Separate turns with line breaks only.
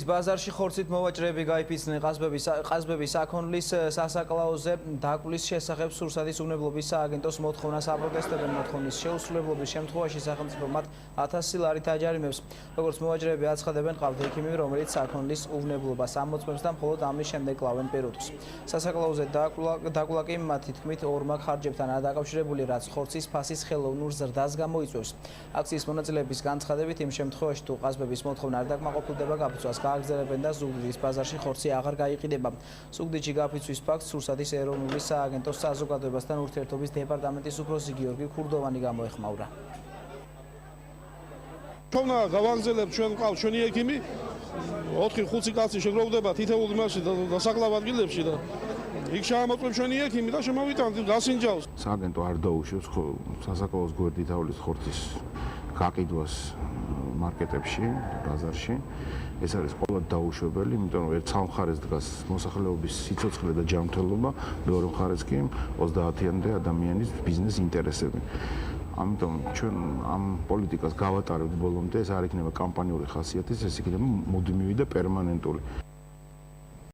ბაზარში ხორცით მოვაჭრეები გაიფიცნენ ყაზბების საქონლის სასაკლაოზე დაკვლის შესახებ სურსათის უნებლობის სააგენტოს მოთხოვნას აპროტესტებენ. მოთხოვნის შეუსრულებლობის შემთხვევაში სახელმწიფო მათ 1000 ლარით აჯარიმებს. როგორც მოვაჭრეები აცხადებენ, ყავთ ექიმი, რომელიც საქონლის უნებლობას ამოწმებს და მხოლოდ ამის შემდეგ კლავენ პირუტყვს. სასაკლაოზე დაკვლა კი მათი თქმით ორმაგ ხარჯებთან არ დაკავშირებული, რაც ხორცის ფასის ხელოვნურ ზრდას გამოიწვევს. აქციის მონაწილეების განცხადებით, იმ შემთხვევაში თუ ყაზბების მოთხოვნა არ დაკმაყოფილდება, გაფიცვას გააგრძელებენ და ზუგდიდის ბაზარში ხორცი აღარ გაიყიდება. ზუგდიდში გაფიცვის ფაქტს სურსათის ეროვნული სააგენტოს საზოგადოებასთან ურთიერთობის დეპარტამენტის უფროსი გიორგი ქურდოვანი გამოეხმაურა.
ჩვენა გავაგრძელებთ ჩვენ ყავს ჩვენი ექიმი 4-5 კაცი შეგროვდება თითოეულ იმაში დასაკლავ ადგილებში და იქ შეამოწმებს ჩვენი ექიმი და შემოვიტანთ გასინჯავს.
სააგენტო არ დაუშვებს სასაკლაოს გვერდით ავლის ხორცის გაყიდვას მარკეტებში, ბაზარში. ეს არის ყოველდღე დაუშვებელი, იმიტომ რომ ერთ სამხარეს დგას მოსახლეობის სიცოცხლე და ჯანმრთელობა, მეორე მხარეს კი 30-ამდე ადამიანის ბიზნეს ინტერესები. ამიტომ ჩვენ ამ პოლიტიკას გავატარებთ ბოლომდე, ეს არ იქნება კამპანიური ხასიათის, ეს იქნება მუდმივი და პერმანენტული.